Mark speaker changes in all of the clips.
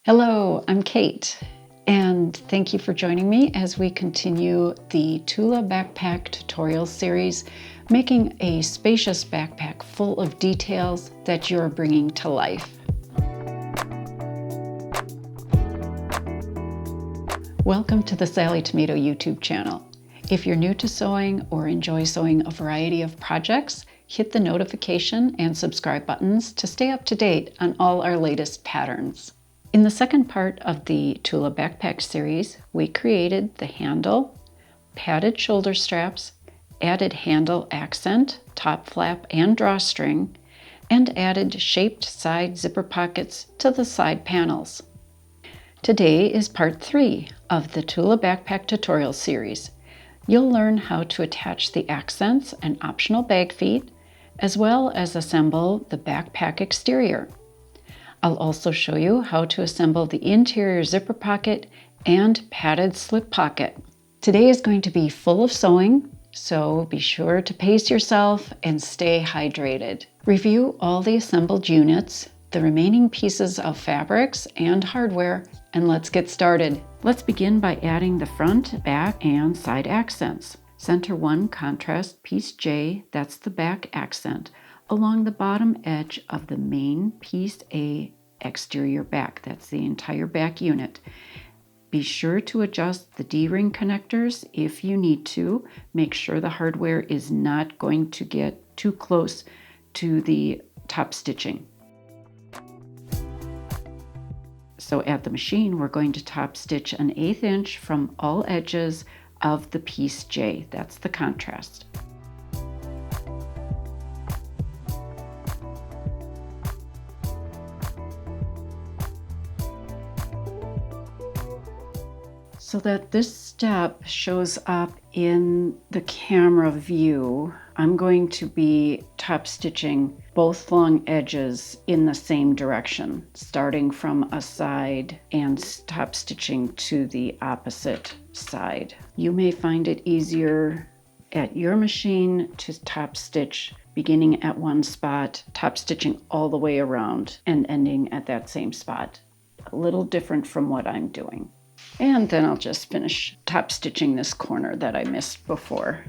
Speaker 1: Hello, I'm Kate, and thank you for joining me as we continue the Tula Backpack tutorial series, making a spacious backpack full of details that you're bringing to life. Welcome to the Sallie Tomato YouTube channel. If you're new to sewing or enjoy sewing a variety of projects, hit the notification and subscribe buttons to stay up to date on all our latest patterns. In the second part of the Tula Backpack series, we created the handle, padded shoulder straps, added handle accent, top flap, and drawstring, and added shaped side zipper pockets to the side panels. Today is part 3 of the Tula Backpack tutorial series. You'll learn how to attach the accents and optional bag feet, as well as assemble the backpack exterior. I'll also show you how to assemble the interior zipper pocket and padded slip pocket. Today is going to be full of sewing, so be sure to pace yourself and stay hydrated. Review all the assembled units, the remaining pieces of fabrics and hardware, and let's get started. Let's begin by adding the front, back, and side accents. Center one contrast piece J, that's the back accent, along the bottom edge of the main piece A exterior back. That's the entire back unit. Be sure to adjust the D-ring connectors if you need to. Make sure the hardware is not going to get too close to the top stitching. So at the machine, we're going to top stitch an 1/8 inch from all edges of the piece J. That's the contrast. So that this step shows up in the camera view, I'm going to be top stitching both long edges in the same direction, starting from a side and top stitching to the opposite side. You may find it easier at your machine to top stitch beginning at one spot, top stitching all the way around and ending at that same spot. A little different from what I'm doing. And then I'll just finish top stitching this corner that I missed before.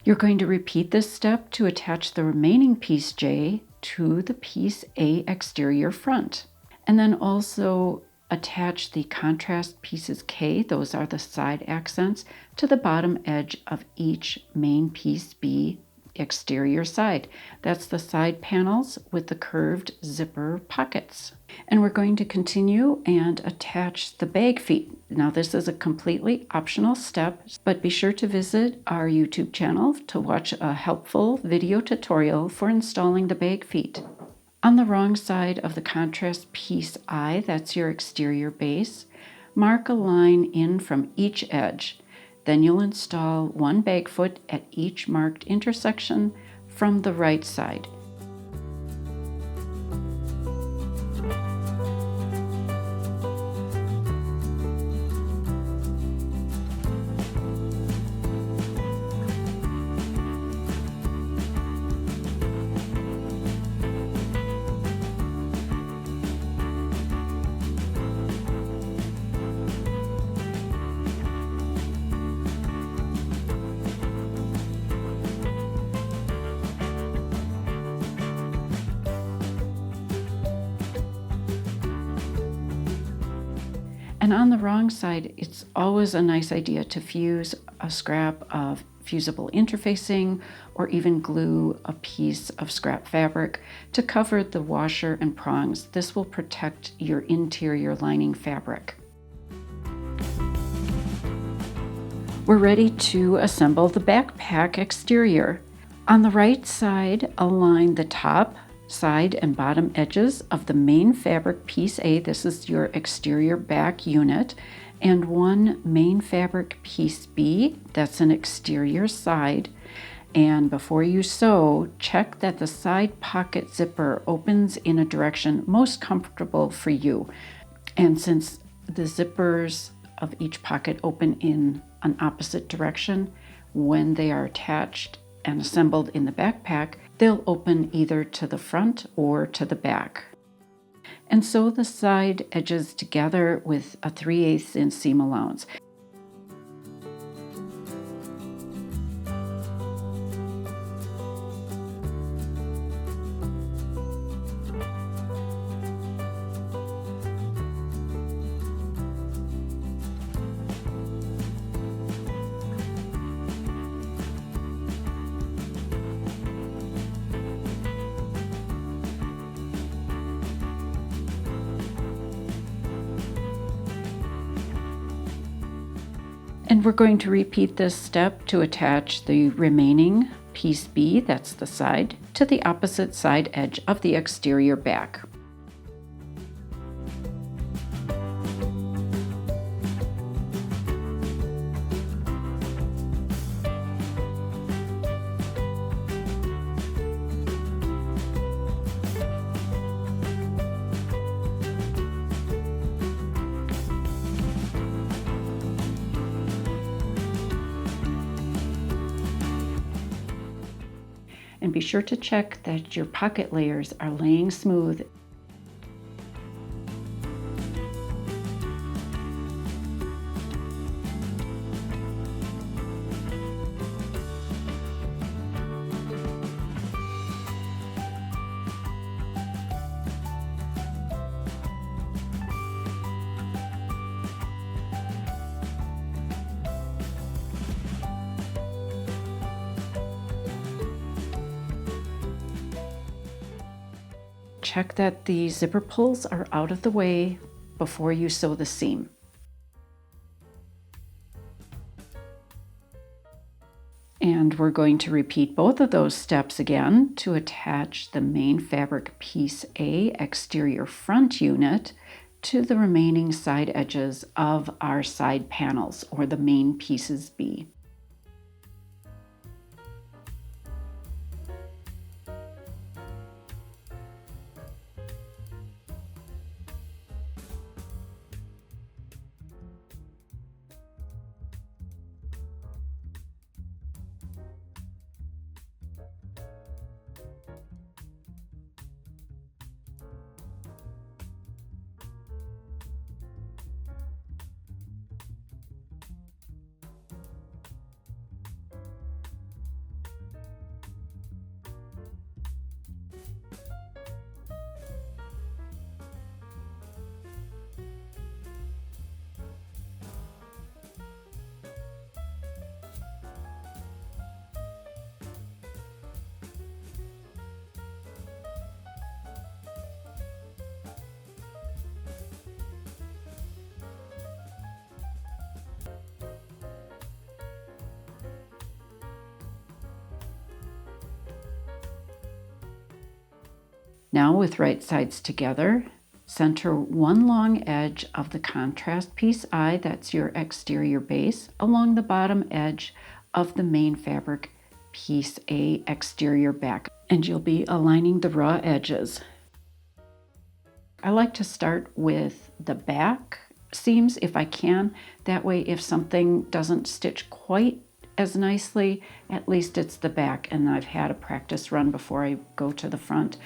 Speaker 1: You're going to repeat this step to attach the remaining piece J to the piece A exterior front. And then also attach the contrast pieces K, those are the side accents, to the bottom edge of each main piece B exterior side. That's the side panels with the curved zipper pockets. And we're going to continue and attach the bag feet. Now this is a completely optional step, but be sure to visit our YouTube channel to watch a helpful video tutorial for installing the bag feet. On the wrong side of the contrast piece I, that's your exterior base, mark a line in from each edge. Then you'll install one bag foot at each marked intersection from the right side. And on the wrong side, it's always a nice idea to fuse a scrap of fusible interfacing or even glue a piece of scrap fabric to cover the washer and prongs. This will protect your interior lining fabric. We're ready to assemble the backpack exterior. On the right side, align the top, side, and bottom edges of the main fabric piece A, this is your exterior back unit, and one main fabric piece B, that's an exterior side. And before you sew, check that the side pocket zipper opens in a direction most comfortable for you. And since the zippers of each pocket open in an opposite direction. When they are attached and assembled in the backpack, they'll open either to the front or to the back. And sew the side edges together with a 3/8 inch seam allowance. And we're going to repeat this step to attach the remaining piece B, that's the side, to the opposite side edge of the exterior back. And be sure to check that your pocket layers are laying smooth. Check that the zipper pulls are out of the way before you sew the seam. And we're going to repeat both of those steps again to attach the main fabric piece A exterior front unit to the remaining side edges of our side panels, or the main pieces B. Now, with right sides together, center one long edge of the contrast piece I, that's your exterior base, along the bottom edge of the main fabric piece A exterior back, and you'll be aligning the raw edges. I like to start with the back seams if I can. That way, if something doesn't stitch quite as nicely, at least it's the back, and I've had a practice run before I go to the front.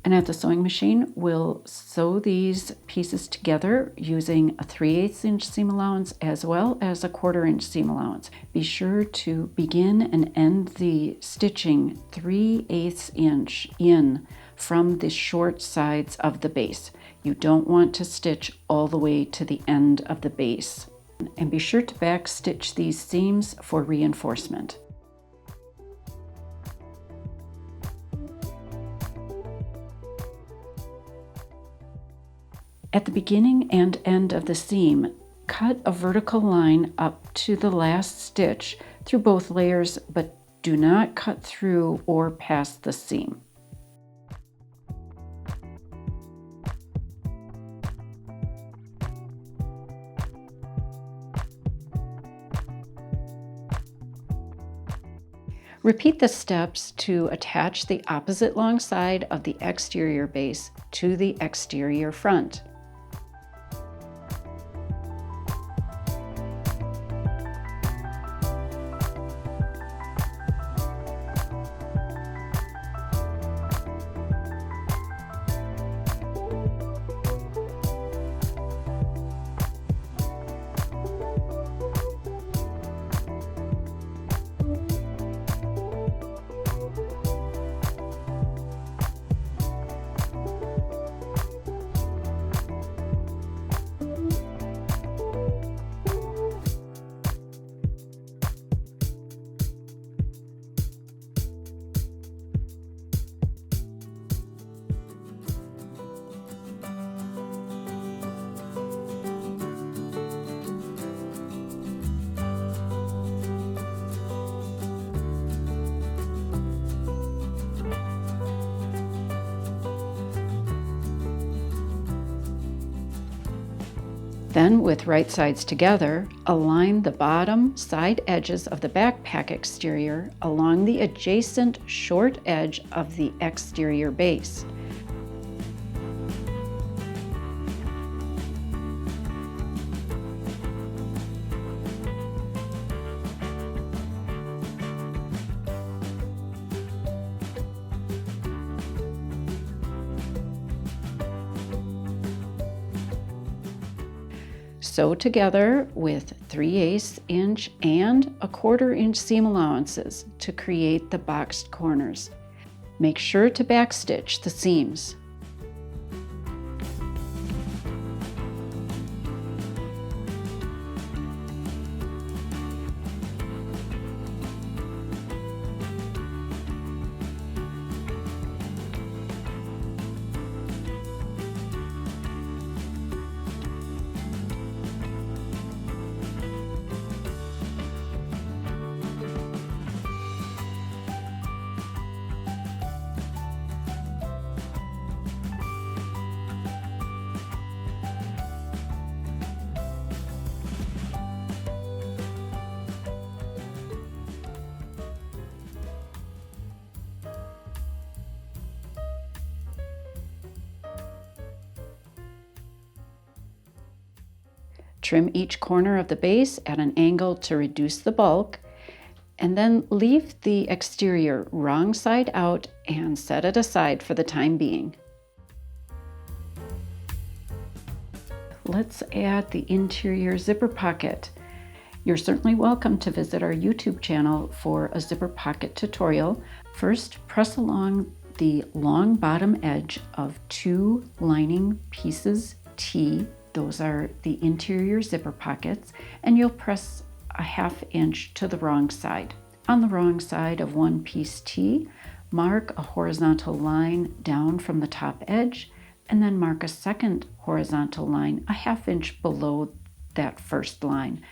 Speaker 1: And at the sewing machine, we'll sew these pieces together using a 3/8 inch seam allowance as well as a 1/4 inch seam allowance. Be sure to begin and end the stitching 3/8 inch in from the short sides of the base. You don't want to stitch all the way to the end of the base. And be sure to back stitch these seams for reinforcement. At the beginning and end of the seam, cut a vertical line up to the last stitch through both layers, but do not cut through or past the seam. Repeat the steps to attach the opposite long side of the exterior base to the exterior front. Then, with right sides together, align the bottom side edges of the backpack exterior along the adjacent short edge of the exterior base. Sew together with 3/8 inch and 1/4 inch seam allowances to create the boxed corners. Make sure to backstitch the seams. Trim each corner of the base at an angle to reduce the bulk, and then leave the exterior wrong side out and set it aside for the time being. Let's add the interior zipper pocket. You're certainly welcome to visit our YouTube channel for a zipper pocket tutorial. First, press along the long bottom edge of 2 lining pieces T. Those are the interior zipper pockets, and you'll press a 1/2 inch to the wrong side. On the wrong side of 1 piece T, mark a horizontal line down from the top edge, and then mark a second horizontal line a 1/2 inch below that first line.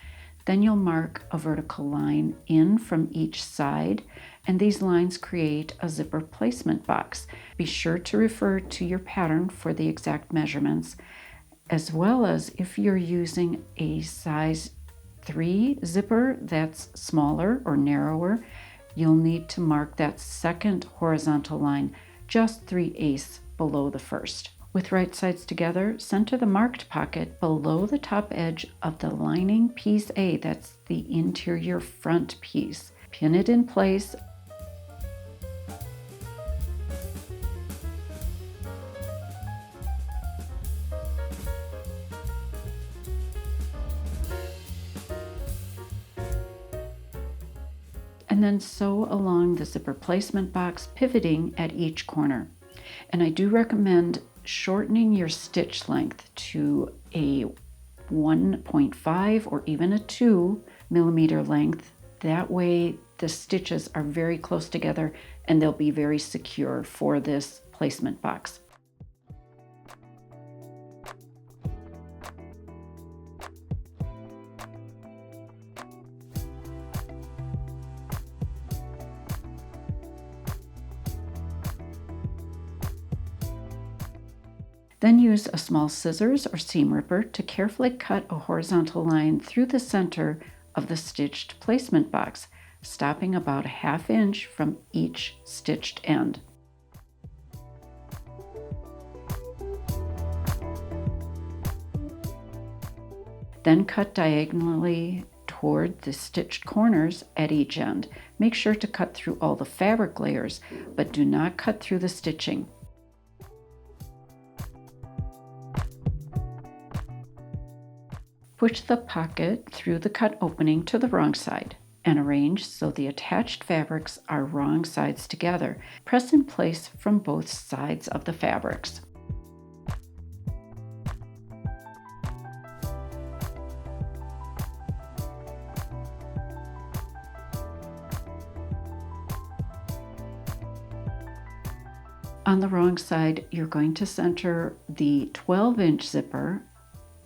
Speaker 1: Then you'll mark a vertical line in from each side, and these lines create a zipper placement box. Be sure to refer to your pattern for the exact measurements, as well as if you're using a size 3 zipper that's smaller or narrower, you'll need to mark that second horizontal line just 3/8 below the first. With right sides together, center the marked pocket below the top edge of the lining piece A, that's the interior front piece. Pin it in place. And then sew along the zipper placement box, pivoting at each corner. And I do recommend shortening your stitch length to a 1.5 or even a 2 millimeter length. That way the stitches are very close together and they'll be very secure for this placement box. Then use a small scissors or seam ripper to carefully cut a horizontal line through the center of the stitched placement box. stopping about a 1/2 inch from each stitched end. Then cut diagonally toward the stitched corners at each end. Make sure to cut through all the fabric layers, but do not cut through the stitching. Push the pocket through the cut opening to the wrong side and arrange so the attached fabrics are wrong sides together. Press in place from both sides of the fabrics. On the wrong side, you're going to center the 12-inch zipper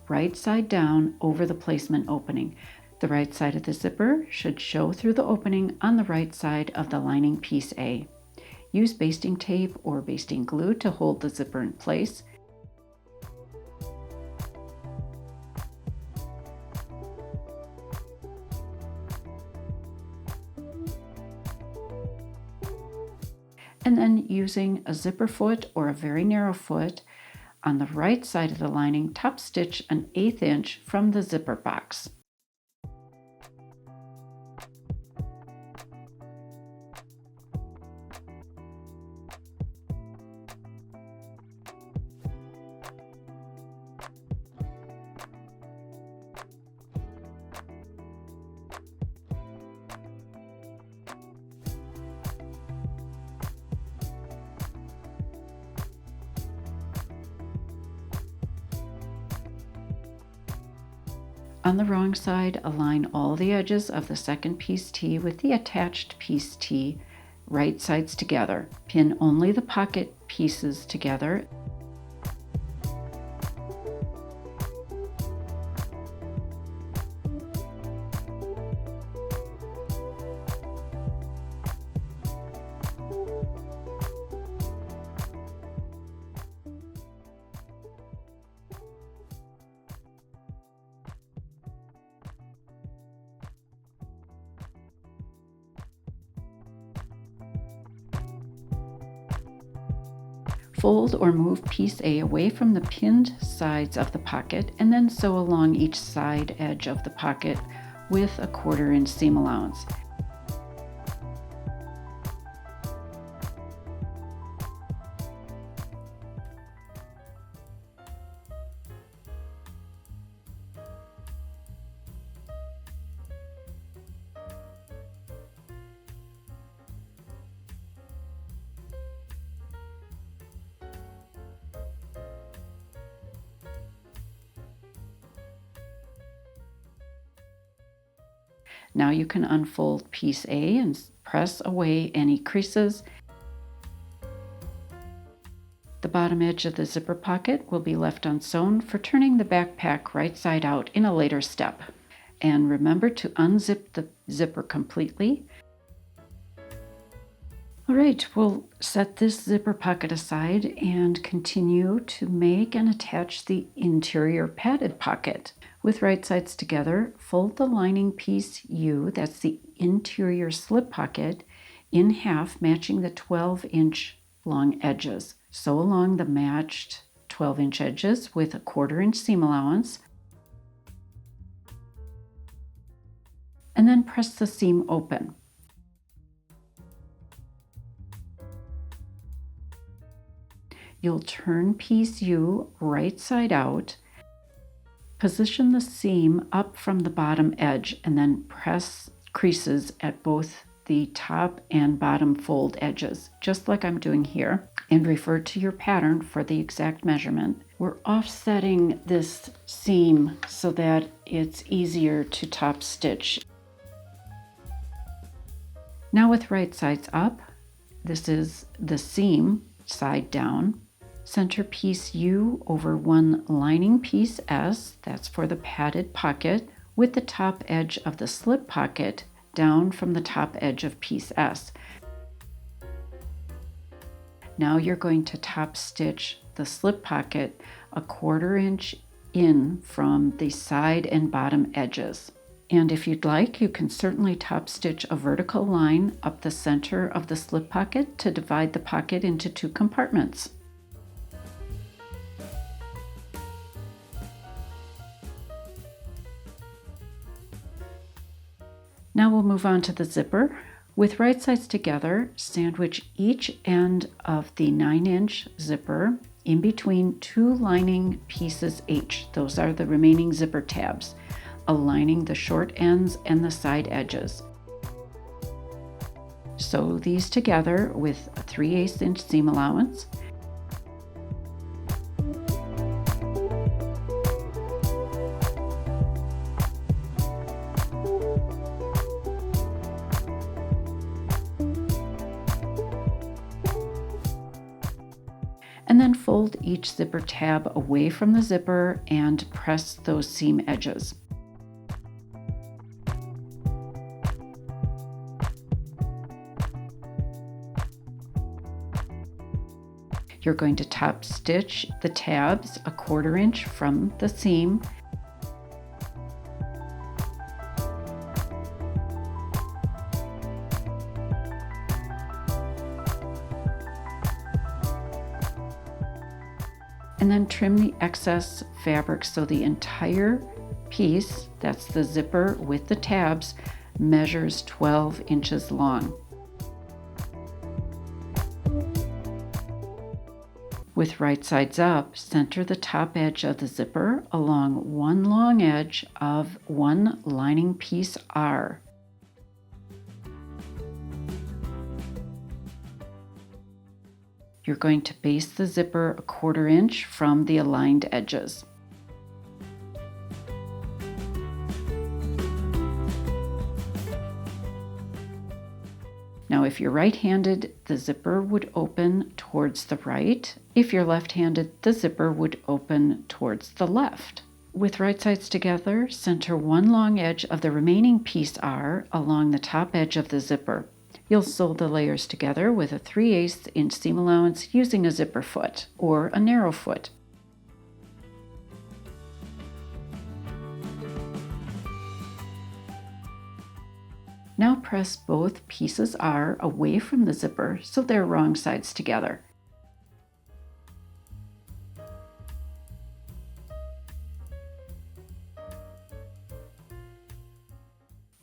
Speaker 1: right side down over the placement opening. The right side of the zipper should show through the opening on the right side of the lining piece A. Use basting tape or basting glue to hold the zipper in place. And then using a zipper foot or a very narrow foot on the right side of the lining, top stitch an 1/8 inch from the zipper box. On the wrong side, align all the edges of the second piece T with the attached piece T, right sides together. Pin only the pocket pieces together. Fold or move piece A away from the pinned sides of the pocket and then sew along each side edge of the pocket with a 1/4 inch seam allowance. Now you can unfold piece A and press away any creases. The bottom edge of the zipper pocket will be left unsewn for turning the backpack right side out in a later step. And remember to unzip the zipper completely. All right, we'll set this zipper pocket aside and continue to make and attach the interior padded pocket. With right sides together, fold the lining piece U, that's the interior slip pocket, in half, matching the 12-inch long edges. Sew along the matched 12-inch edges with a 1/4 inch seam allowance, and then press the seam open. You'll turn piece U right side out. Position the seam up from the bottom edge and then press creases at both the top and bottom fold edges, just like I'm doing here, and refer to your pattern for the exact measurement. We're offsetting this seam so that it's easier to top stitch. Now with right sides up, this is the seam side down. Center piece U over one lining piece S, that's for the padded pocket, with the top edge of the slip pocket down from the top edge of piece S. Now you're going to top stitch the slip pocket a 1/4 inch in from the side and bottom edges. And if you'd like, you can certainly top stitch a vertical line up the center of the slip pocket to divide the pocket into 2 compartments. Now we'll move on to the zipper. With right sides together, sandwich each end of the 9-inch zipper in between 2 lining pieces H. Those are the remaining zipper tabs, aligning the short ends and the side edges. Sew these together with a 3/8 inch seam allowance. And then fold each zipper tab away from the zipper and press those seam edges. You're going to top stitch the tabs a 1/4 inch from the seam. And then trim the excess fabric so the entire piece, that's the zipper with the tabs, measures 12 inches long. With right sides up, center the top edge of the zipper along one long edge of one lining piece R. You're going to base the zipper a 1/4 inch from the aligned edges. Now, if you're right-handed, the zipper would open towards the right. If you're left-handed, the zipper would open towards the left. With right sides together, center one long edge of the remaining piece R along the top edge of the zipper. You'll sew the layers together with a 3/8 inch seam allowance using a zipper foot or a narrow foot. Now press both pieces R away from the zipper so they're wrong sides together.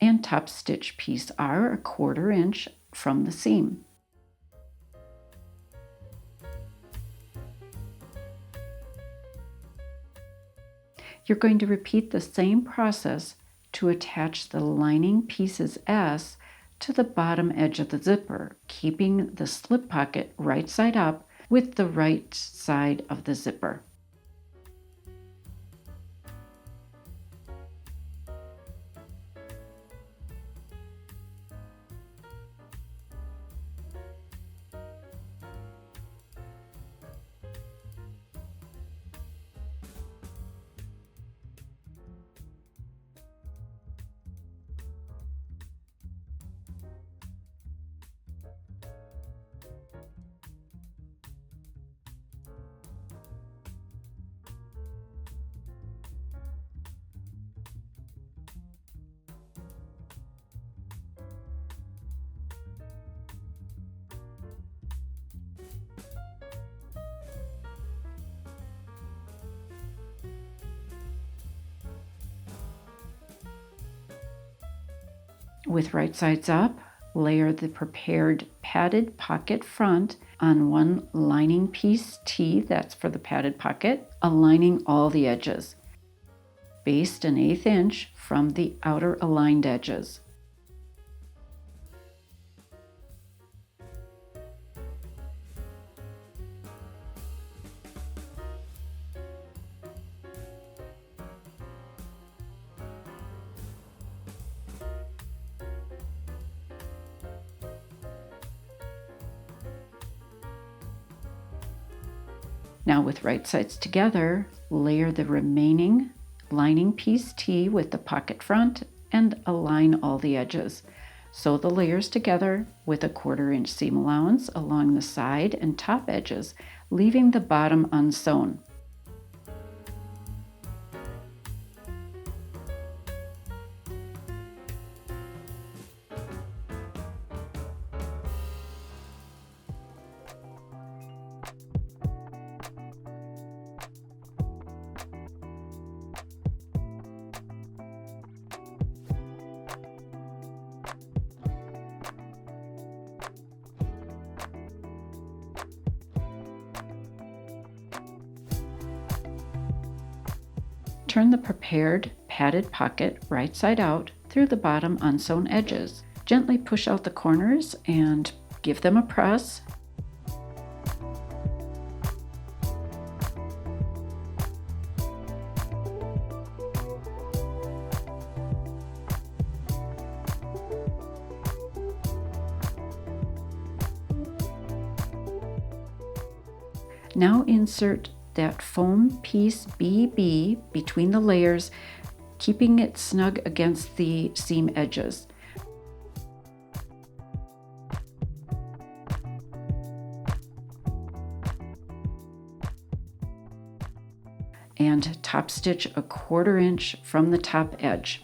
Speaker 1: And top stitch piece R a 1/4 inch from the seam. You're going to repeat the same process to attach the lining pieces S to the bottom edge of the zipper, keeping the slip pocket right side up with the right side of the zipper. With right sides up, layer the prepared padded pocket front on one lining piece T, that's for the padded pocket, aligning all the edges. Baste an 1/8 inch from the outer aligned edges. Now with right sides together, layer the remaining lining piece T with the pocket front and align all the edges. Sew the layers together with a 1/4 inch seam allowance along the side and top edges, leaving the bottom unsewn. Turn the prepared padded pocket right side out through the bottom unsewn edges. Gently push out the corners and give them a press. Now insert that foam piece BB between the layers, keeping it snug against the seam edges. And top stitch a 1/4 inch from the top edge.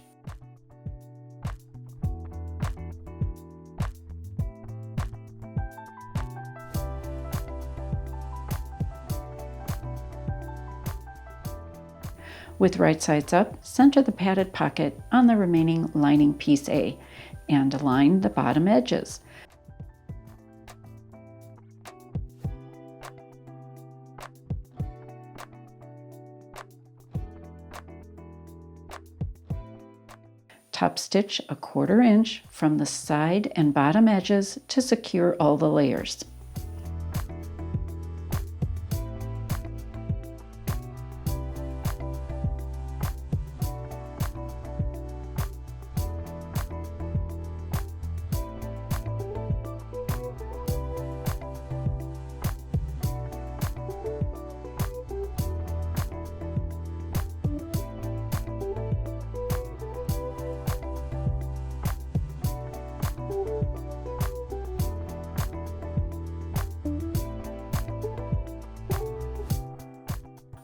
Speaker 1: With right sides up, center the padded pocket on the remaining lining piece A and align the bottom edges. Top stitch a 1/4 inch from the side and bottom edges to secure all the layers.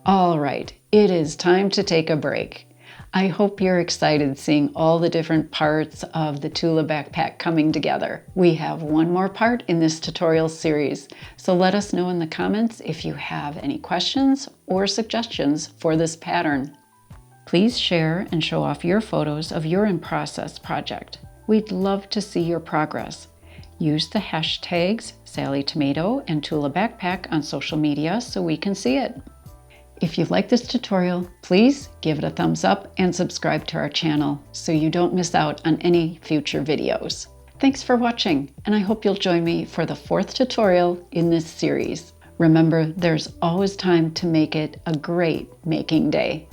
Speaker 1: All right, it is time to take a break. I hope you're excited seeing all the different parts of the Tula Backpack coming together. We have one more part in this tutorial series, so let us know in the comments if you have any questions or suggestions for this pattern. Please share and show off your photos of your in-process project. We'd love to see your progress. Use the hashtags SallieTomato and Tula Backpack on social media so we can see it. If you like this tutorial, please give it a thumbs up and subscribe to our channel so you don't miss out on any future videos. Thanks for watching, and I hope you'll join me for the 4th tutorial in this series. Remember, there's always time to make it a great making day.